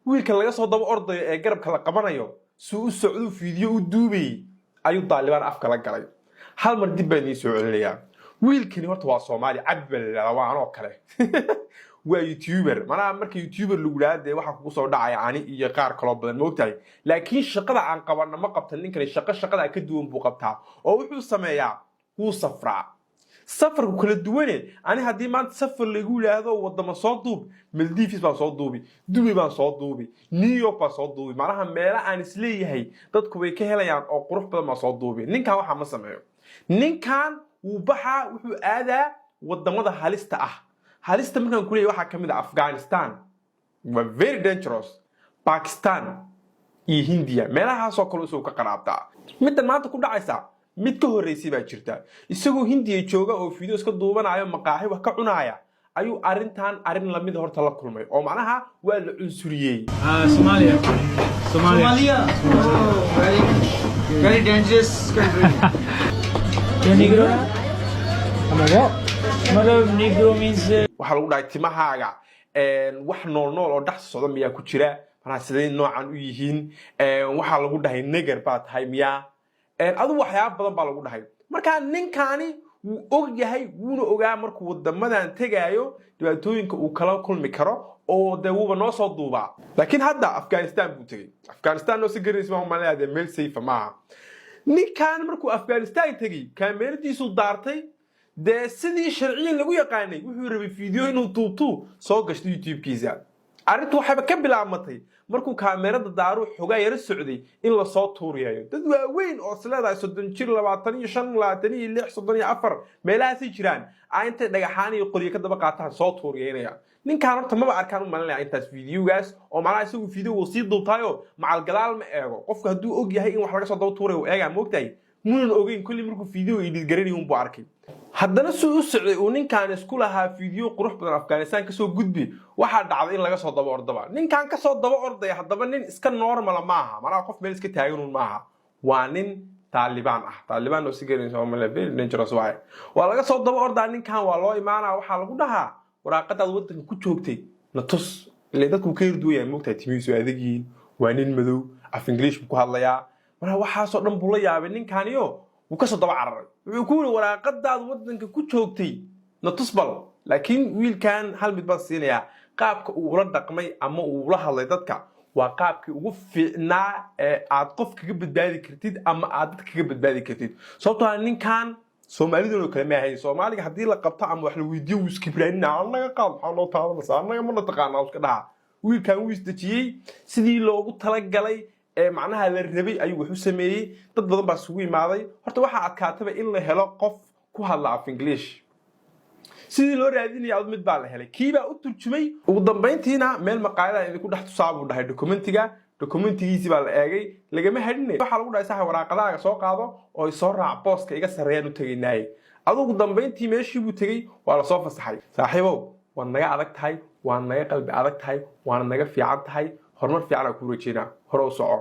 wiilka laga soo daba ordayo ee garabka la qabanayo suu u socdo fiidyo u duubay ayuu Taliban afka la galay hal mar dib baan soo celinayaa wiilkani horta waa Soomaali cabal waa anoo kale waa YouTuber mana markii YouTuber lagu raadey waxa ku soo dhacay ani iyo qaar kale badan moogtahay laakiin shaqada aan qabanna ma qabtan ninkan shaqada ka duwan buu qabtaa oo wuxuu sameeyaa wuu safraa safarku kala duwane ani hadii maanta safar lagu yiraahdo wadamo soo duub Maldives baa soo duubi Dubai baa soo duubi New York baa soo duubi maraha meela aan isleeyahay dadku way ka helayaan oo qurux badan ma soo duubi ninkan waxa ma sameeyo ninkan uu baxa wuxuu aadaa wadamada halista ah halista markaan ku leeyahay waxa kamid ah Afghanistan waa very dangerous Pakistan iyo Hindiya meelahaas oo kale soo ka qaraabta mid maanta ku dhacaysa mid ka horeysay baa jirta isagoo Hindiya jooga oo videos ka duubanayo maqaaxi wax ka cunaya ayuu arin la mid horta la kulmay oo macnaha waa la cunsuriyay Somalia very dangerous country Negro Negro means waxa lagu dhahay timahaaga wax nool oo dhax socdo miyaa ku jira mana sideen noocan u yihiin waxa lagu dhahay neger baa tahay miyaa adu waxyaabo badan baa lagu dhahay marka ninkani wuu og yahay wuuna ogaa markuu wadamadan tagaayo dhibaatooyinka uu kala kulmi karo oo dawuba noo soo duuba laakiin hadda Afghanistan buu tagay Afghanistan oo si gareys ma umaleeyay meel safe ma ninkan markuu Afghanistan tagay kaamiradiisu daartay de sidii sharciyan lagu yaqaanay wuxuu rabay video inuu duubto soo gashto YouTube-kiisa arintu waxay ka bilaabmatay markuu kaamirada daaru xogaa yar socday in la soo tuuriyayo dad waaweyn oo sleedahay 30 jir 25 26 34 meelahaas jiraan aynta dhagaxaan iyo qoriyo ka daba qaataan soo tuuriyeynaya ninkan horta ma arkaan u malinaya intaas videogaas oo macnaha isagu video uu sii duubtaayo macal gadaal ma eego qofku haduu og yahay in wax laga soo daba tuurayo eega moogtay muunan ogeyn kulli markuu video edit garanay uu arkay haddana soo u socday oo ninkan isku lahaa video qurux badan Afghanistan ka soo gudbi waxa dhacday in laga soo daba ordaba ninkan ka soo daba orday haddaba nin iska normal ma aha mana qof meel iska taagan ma aha waa nin Taliban oo si gareyn Soomaaliya very dangerous waa laga soo daba ordaa ninkan waa loo imaanaa waxa lagu dhahaa waraaqadaad wadanka ku joogtay la tus ilaa dadku ka yirduuyay moogtahay timiisu adeegiin waa nin madow af English ku hadlaya mana waxa soo dhan buu la yaabay ninkaniyo wuu ka soo daba cararay wuxuu ku yiri waraaqadaad wadanka ku joogtay la tusbal laakiin wiilkan hal mid baan siinaya qaabka uu la dhaqmay ama uu la hadlay dadka waa qaabkii ugu fiicnaa ee aad qof kaga badbaadi kartid ama aad dad kaga badbaadi kartid sababtoo ah ninkan Soomaalidu kale ma ahayn Soomaaliga hadii la qabto ama wax la weydiiyo uu skibraynaa anaga qaad waxa loo taabanaysaa anaga ma taqaanaa iska dhaha wiilkan uu isdajiyay sidii loogu tala galay macnaha la rabay ayuu wuxuu sameeyay dad badan baa isugu imaaday horta waxa adkaataba in la helo qof ku hadla af English sidii loo raadinayay mid baa la helay kiiba u turjumay ugu dambeyntiina meel maqaayada idinku dhax tusaabu dhahay dokumentigiisi baa la eegay lagama hadinay waxa lagu dhahay sax waraaqadaha soo qaado oo soo raac booska iga sareeyaan u tagaynay adugu dambeyntii meeshii buu tagay waa la soo fasaxay saaxiibow waan naga adag tahay waan naga qalbi adag tahay waan naga fiican tahay hormar fiican ku rajeyna hore u soco